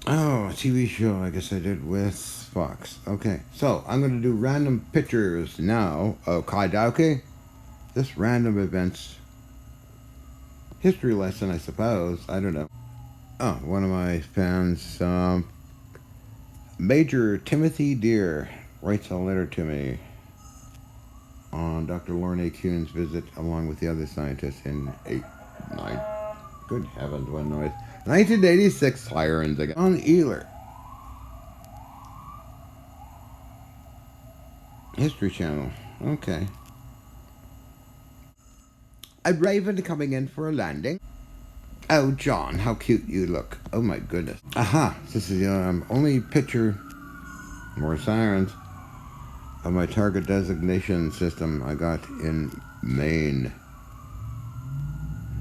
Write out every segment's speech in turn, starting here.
Oh, a TV show I guess I did with Fox. Okay, so I'm going to do random pictures now of Kaidauke. This random events history lesson, I suppose. I don't know. Oh, one of my fans, Major Timothy Deere, writes a letter to me on Dr. Lorne Kuhn's visit along with the other scientists in 9. Good heavens, what noise. 1986 sirens again. On Ealer. History Channel. Okay. A raven coming in for a landing. Oh, John, how cute you look. Oh, my goodness. Aha, this is the only picture, more sirens, of my target designation system I got in Maine.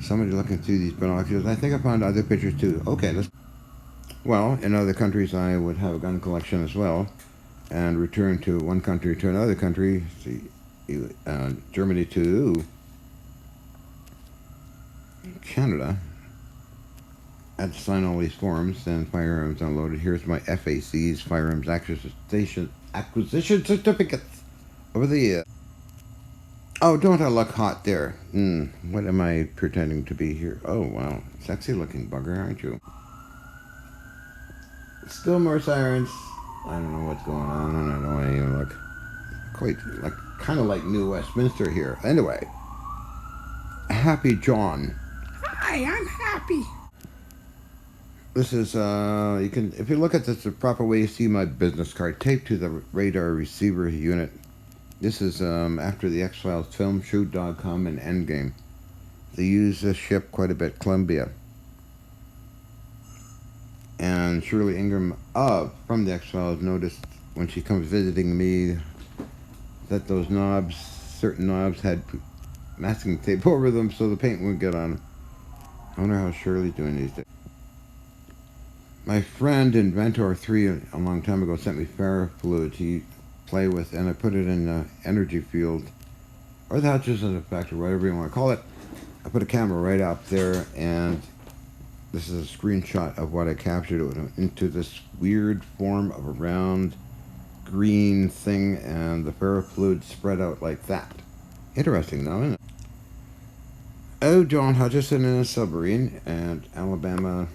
Somebody looking through these binoculars. I think I found other pictures too. Okay, let's. Well, in other countries I would have a gun collection as well, and return to one country to another country. See, Germany to Canada. I had to sign all these forms and firearms unloaded. Here's my FAC's firearms acquisition certificates over the year. Oh, don't I look hot there? What am I pretending to be here? Oh, wow. Sexy looking bugger, aren't you? Still more sirens. I don't know what's going on, and I don't want to even look. Quite like, kind of like New Westminster here. Anyway, Happy John. Hi, I'm happy. This is, you can, if you look at this the proper way, you see my business card taped to the radar receiver unit. This is after the X-Files film, Shoot.com and Endgame. They use this ship quite a bit, Columbia. And Shirley Ingram from the X-Files noticed when she comes visiting me that those knobs, certain knobs had masking tape over them so the paint wouldn't get on them. I wonder how Shirley's doing these days. My friend Inventor 3 a long time ago sent me ferrofluid to play with, and I put it in the energy field, or the Hutchison effect, or whatever you want to call it. I put a camera right up there, and this is a screenshot of what I captured into this weird form of a round green thing, and the ferrofluid spread out like that. Interesting, though, isn't it? Oh, John Hutchison in a submarine at Alabama,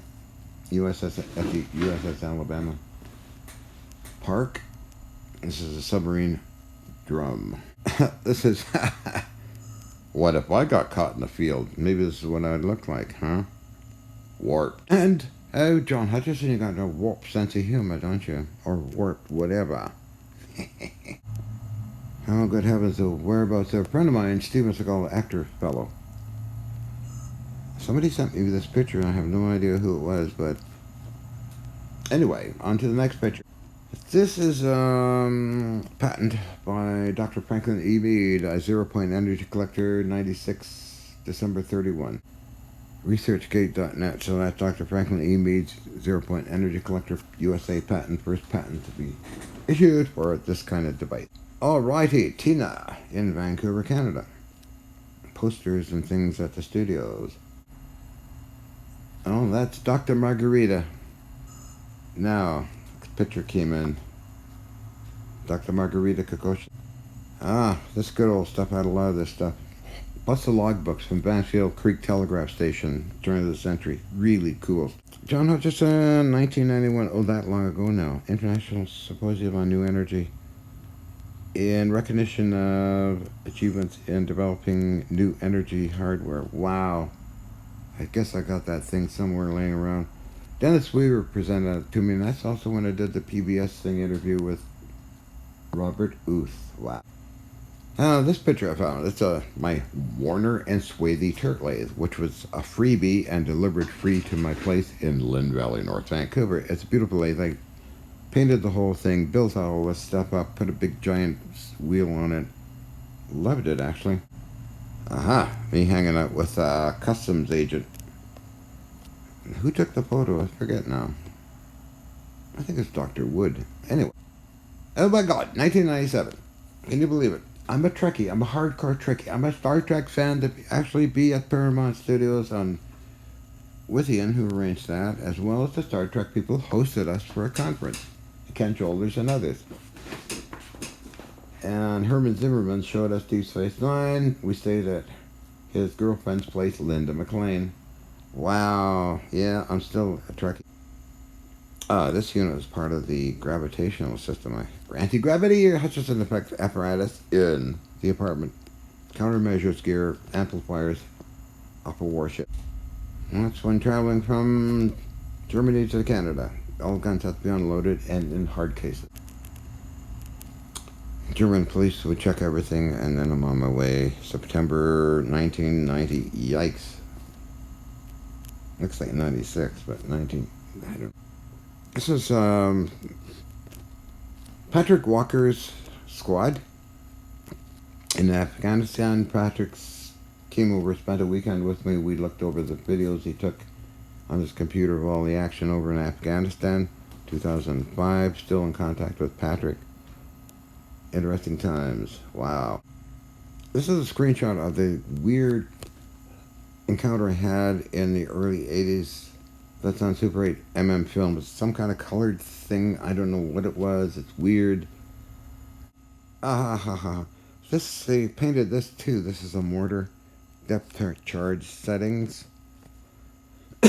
USS at the USS Alabama Park. This is a submarine drum. This is what if I got caught in the field? Maybe this is what I'd look like, huh? Warped. And oh, John Hutchison, you got a warped sense of humor, don't you? Or warped, whatever. Oh, good heavens, the whereabouts of a friend of mine, Steven Seagal, actor fellow. Somebody sent me this picture, and I have no idea who it was, but anyway, on to the next picture. This is patent by Dr. Franklin E. Mead, a zero-point energy collector, 96, December 31. ResearchGate.net, so that's Dr. Franklin E. Mead's zero-point energy collector, USA patent, first patent to be issued for this kind of device. Alrighty, Tina in Vancouver, Canada. Posters and things at the studios. Oh, that's Dr. Margarita. Now, the picture came in. Dr. Margarita Kokoshi. Ah, this good old stuff. I had a lot of this stuff. Plus the logbooks from Vansfield Creek Telegraph Station during the century. Really cool. John Hutchison, 1991. Oh, that long ago now. International Symposium on New Energy. In recognition of achievements in developing new energy hardware. Wow. I guess I got that thing somewhere laying around. Dennis Weaver presented it to me, and that's also when I did the PBS thing interview with Robert Uth. Wow. This picture I found, it's my Warner and Swathy turret lathe, which was a freebie and delivered free to my place in Lynn Valley, North Vancouver. It's a beautiful lathe. I painted the whole thing, built all this stuff up, put a big giant wheel on it. Loved it, actually. Aha, me hanging out with a customs agent. Who took the photo? I forget now. I think it's Dr. Wood. Anyway. Oh my God, 1997. Can you believe it? I'm a Trekkie. I'm a hardcore Trekkie. I'm a Star Trek fan to actually be at Paramount Studios on with Ian, who arranged that, as well as the Star Trek people, hosted us for a conference. Ken Shoulders and others. And Herman Zimmerman showed us Deep Space Nine. We stayed at his girlfriend's place, Linda McLean. Wow. Yeah, I'm still a Trekkie. This unit is part of the gravitational system. Anti-gravity Hutchison effect apparatus in the apartment. Countermeasures gear, amplifiers off a warship. And that's when traveling from Germany to Canada. All guns have to be unloaded and in hard cases. German police would check everything, and then I'm on my way. September 1990. Yikes. Looks like 96, but 19. I don't know. This is Patrick Walker's squad in Afghanistan. Patrick came over, spent a weekend with me. We looked over the videos he took on his computer of all the action over in Afghanistan. 2005. Still in contact with Patrick. Interesting times. Wow. This is a screenshot of the weird encounter I had in the early 80s. That's on Super 8 mm film. It's some kind of colored thing. I don't know what it was. It's weird. They painted this too. This is a mortar depth charge settings.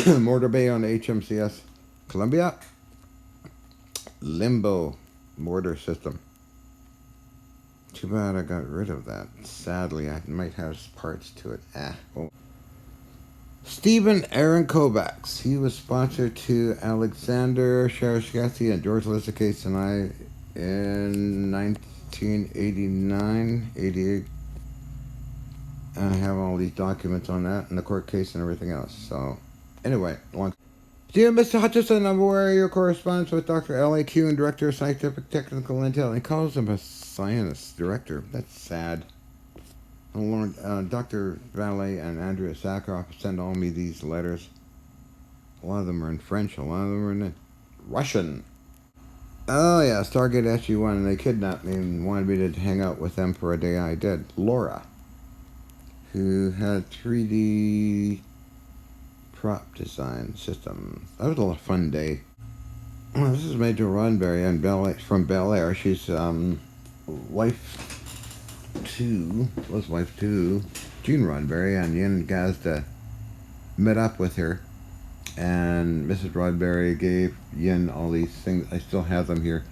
Mortar bay on HMCS Columbia. Limbo mortar system. Too bad I got rid of that. Sadly, I might have parts to it. Oh. Stephen Aaron Kovacs. He was sponsor to Alexander Sharashkathy and George Lissacase and I in 1989, 88. And I have all these documents on that and the court case and everything else. So, anyway, Dear Mr. Hutchison, I'm aware of your correspondence with Dr. L.A. Kuhn, Director of Scientific Technical Intel. He calls him a scientist director. That's sad. Dr. Valet and Andrea Sakharov send all me these letters. A lot of them are in French, a lot of them are in Russian. Oh yeah, Stargate SG-1, they kidnapped me and wanted me to hang out with them for a day. I did. Laura, who had 3D prop design system. That was a fun day. Well, this is Major Roddenberry and from Bel Air. She's wife to Gene Roddenberry, and Yin Gazda met up with her, and Mrs. Roddenberry gave Yin all these things. I still have them here.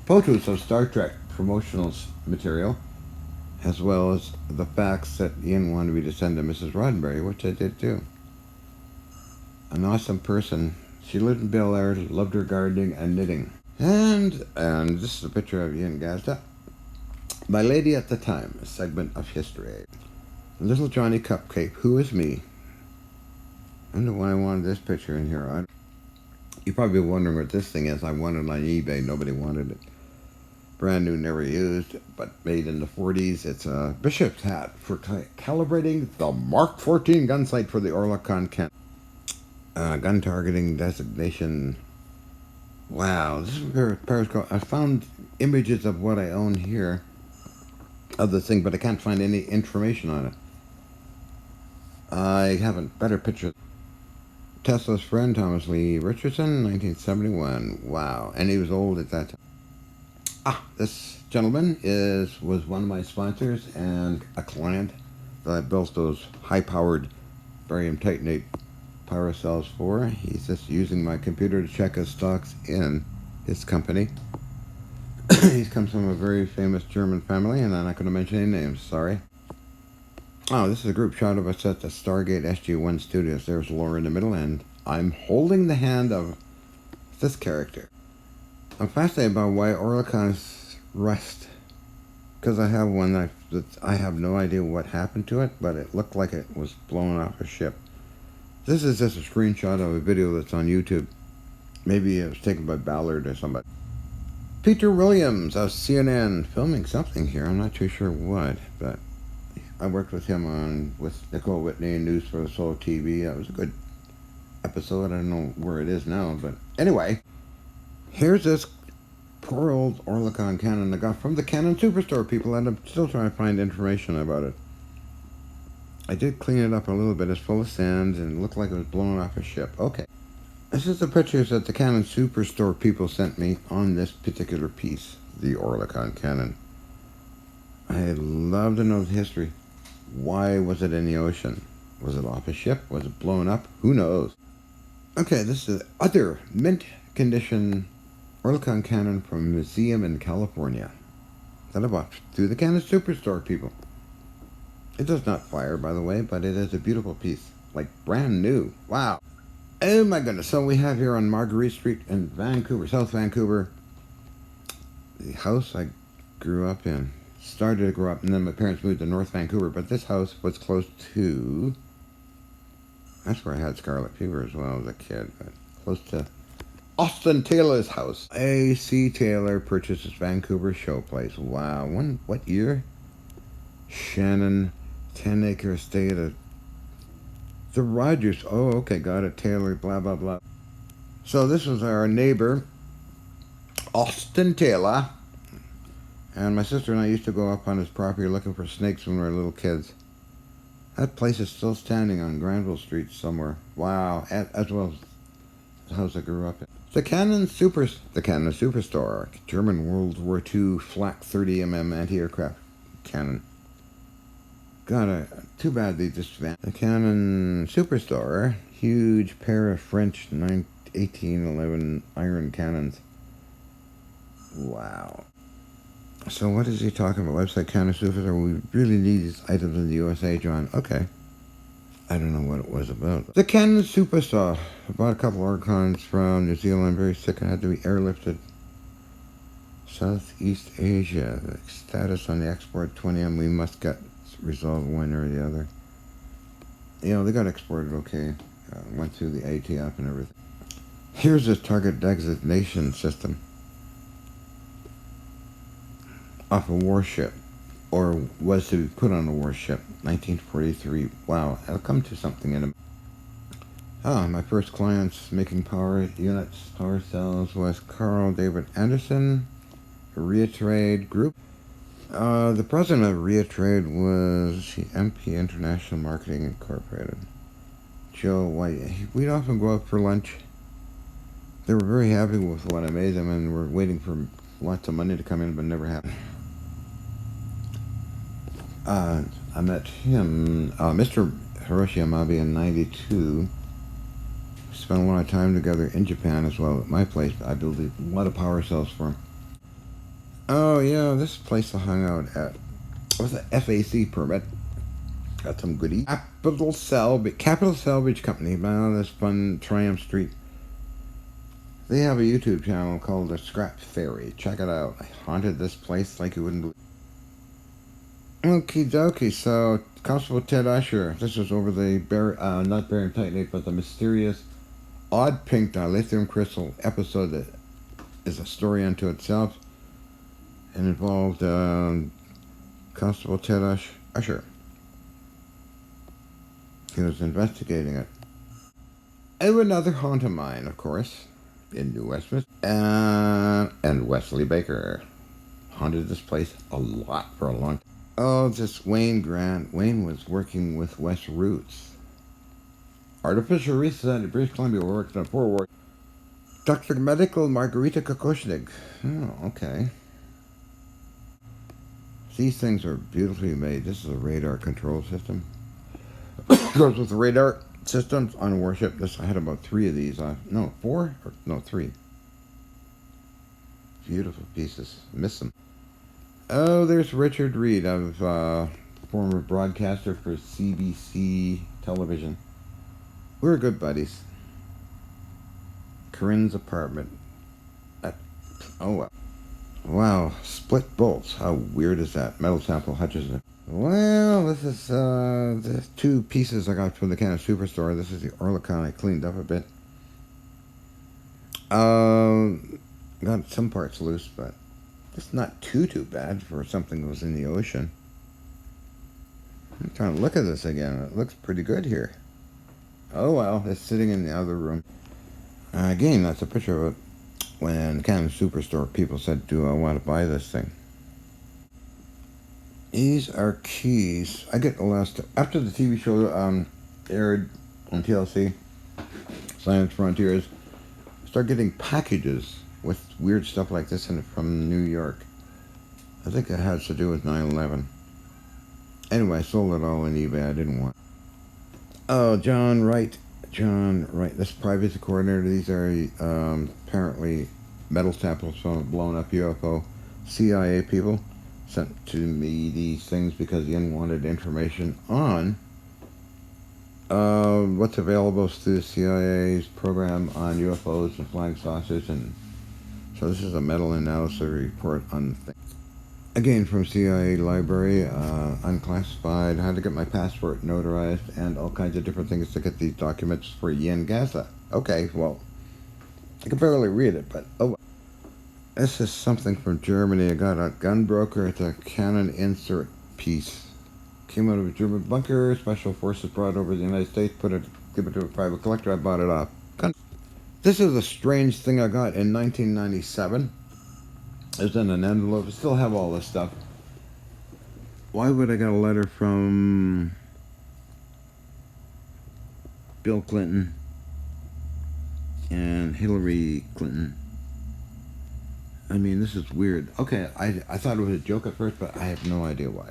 Photos of Star Trek promotional material, as well as the fax that Yin wanted me to send to Mrs. Roddenberry, which I did too. An awesome person. She lived in Bel Air, loved her gardening and knitting. And this is a picture of Yin Gazda. My Lady at the Time, a segment of history. Little Johnny Cupcake, who is me? I don't know why I wanted this picture in here. You're probably wondering what this thing is. I won it on eBay. Nobody wanted it. Brand new, never used, but made in the 40s. It's a bishop's hat for calibrating the Mark 14 gun sight for the Orlikon Kent. Gun targeting designation. Wow, this is Periscope. I found images of what I own here. Of the thing, but I can't find any information on it. I have a better picture. Tesla's friend, Thomas Lee Richardson, 1971. Wow, and he was old at that time. This gentleman was one of my sponsors and a client that I built those high-powered barium titanate power cells for. He's just using my computer to check his stocks in his company. He comes from a very famous German family, and I'm not going to mention any names, sorry. Oh, this is a group shot of us at the Stargate SG-1 studios. There's Laura in the middle, and I'm holding the hand of this character. I'm fascinated by why Orlikon's rust, because I have one that I have no idea what happened to it, but it looked like it was blown off a ship. This is just a screenshot of a video that's on YouTube. Maybe it was taken by Ballard or somebody. Peter Williams of CNN filming something here. I'm not too sure what, but I worked with him with Nicole Whitney and News for the Soul TV. That was a good episode. I don't know where it is now, but anyway, here's this poor old Orlikon cannon I got from the Canon Superstore people, and I'm still trying to find information about it. I did clean it up a little bit. It's full of sand and it looked like it was blown off a ship. Okay. This is the pictures that the Canon Superstore people sent me on this particular piece, the Oerlikon Canon. I'd love to know the history. Why was it in the ocean? Was it off a ship? Was it blown up? Who knows? Okay, this is the other mint condition Oerlikon Canon from a museum in California that I bought through the Canon Superstore people. It does not fire, by the way, but it is a beautiful piece. Like brand new. Wow. Oh my goodness. So we have here on Marguerite Street in Vancouver, South Vancouver, the house I grew up in. Started to grow up, and then my parents moved to North Vancouver, but this house was close to... That's where I had scarlet fever as well as a kid, but close to Austin Taylor's house. A.C. Taylor purchases Vancouver Showplace. Wow. What year? Shannon, 10-acre estate at the Rogers. Oh, okay, got it. Taylor, blah, blah, blah. So this was our neighbor, Austin Taylor. And my sister and I used to go up on his property looking for snakes when we were little kids. That place is still standing on Granville Street somewhere. Wow, as well as the house I grew up in. The Canon Superstore, German World War II flak 30mm anti-aircraft cannon. God, too bad they just vanished. The Canon Superstore, huge pair of French 1811 iron cannons. Wow. So what is he talking about? Website Canon Superstore. We really need these items in the USA, John. Okay. I don't know what it was about. The Canon Superstore. I bought a couple Oerlikons from New Zealand. Very sick and had to be airlifted. Southeast Asia. The status on the export 20M. We must get resolved one or the other. You know, they got exported okay. Went through the ATF and everything. Here's the target designation system. Off a warship, or was to be put on a warship, 1943. Wow, I'll come to something in a... my first clients making power units, power cells, was Carl David Anderson, Reatrade Group. The president of Reatrade was the MP International Marketing Incorporated. Joe White. We'd often go out for lunch. They were very happy with what I made them and were waiting for lots of money to come in, but never happened. I met him, Mr. Hiroshi Amabe, in 92. We spent a lot of time together in Japan as well at my place. I built a lot of power cells for him. Oh yeah, this place I hung out at was an FAC permit. Got some goodies. Capital Salvage Company, man, this fun Triumph Street. They have a YouTube channel called The Scrap Fairy. Check it out. I haunted this place like you wouldn't believe. Okie dokie, so Constable Ted Usher. This was over the not barium titanate, but the mysterious odd pink dilithium crystal episode that is a story unto itself and involved Constable Ted Usher. He was investigating it. And another haunt of mine, of course, in New Westminster, and Wesley Baker haunted this place a lot for a long time. Oh, just Wayne Grant. Wayne was working with West Roots. Artificial Research at British Columbia worked on forward. Dr. Medical Margarita Kokoshnik. Oh, okay. These things are beautifully made. This is a radar control system. Goes with the radar systems on a warship. I had about 3 of these. No, 4? No, 3. Beautiful pieces. Miss them. Oh, there's Richard Reed, former broadcaster for CBC television. We're good buddies. Corinne's apartment. Wow, split bolts. How weird is that? Metal sample, Hutchison. Well, this is the 2 pieces I got from the Canon Superstore. This is the Oerlikon I cleaned up a bit. Got some parts loose, but it's not too bad for something that was in the ocean. I'm trying to look at this again. It looks pretty good here. Oh well, it's sitting in the other room. Again, that's a picture of it when Canon Superstore people said, do I want to buy this thing? These are keys. I get the last... After the TV show aired on TLC, Science Frontiers, I started getting packages with weird stuff like this in it from New York. I think it has to do with 9/11. Anyway, I sold it all on eBay. I didn't want... Oh, John Wright. John Wright. This privacy coordinator. These are apparently metal samples from a blown up UFO. CIA people sent to me these things because the wanted information on what's available through the CIA's program on UFOs and flying saucers. And so this is a metal analysis report on things. Again, from CIA library, unclassified, how to get my passport notarized, and all kinds of different things to get these documents for Yen Gaza. Okay, well, I can barely read it, but oh. This is something from Germany. I got a gun broker at the cannon insert piece. Came out of a German bunker. Special forces brought over to the United States, give it to a private collector. I bought it off. This is a strange thing I got in 1997. It was in an envelope. I still have all this stuff. Why would I get a letter from Bill Clinton and Hillary Clinton? I mean, this is weird. Okay, I thought it was a joke at first, but I have no idea why.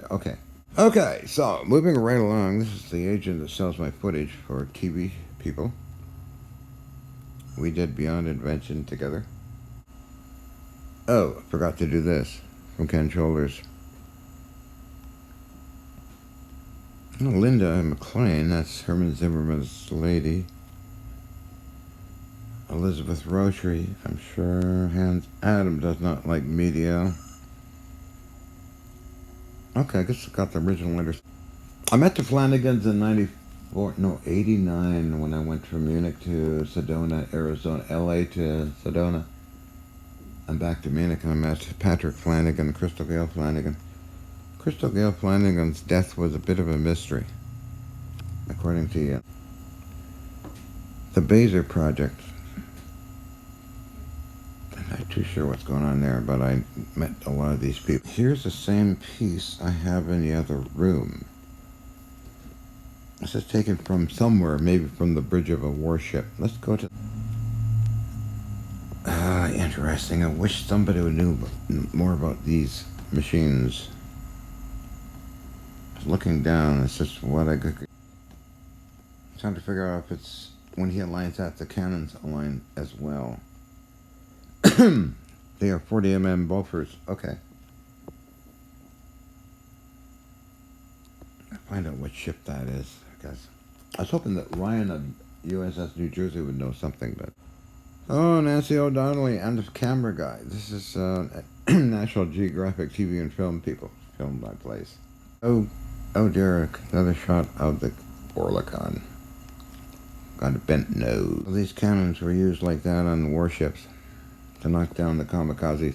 Okay, so moving right along, this is the agent that sells my footage for TV people. We did Beyond Invention together. Oh, I forgot to do this from Ken Shoulders. Oh, Linda McLean, that's Herman Zimmerman's lady. Elizabeth Rochery, I'm sure. Hans Adam does not like media. Okay, I guess I got the original letters. I met the Flanagans in 89 when I went from Munich to Sedona, Arizona, LA to Sedona. I'm back to Munich and I met Patrick Flanagan and Crystal Gayle Flanagan. Crystal Gayle Flanagan's death was a bit of a mystery, according to the Baser Project. I'm not too sure what's going on there, but I met a lot of these people. Here's the same piece I have in the other room. This is taken from somewhere, maybe from the bridge of a warship. Let's go to... interesting. I wish somebody would knew more about these machines. I was looking down, it's just what I could... Trying to figure out if it's... When he aligns that, the cannons align as well. They are 40mm buffers. Okay. I'll find out what ship that is, I guess. I was hoping that Ryan of USS New Jersey would know something, but... Oh, Nancy O'Donnelly and the camera guy. This is National Geographic TV and film people. Filmed my place. Oh, Derek. Another shot of the Orlicon. Got a bent nose. These cannons were used like that on the warships to knock down the kamikazes.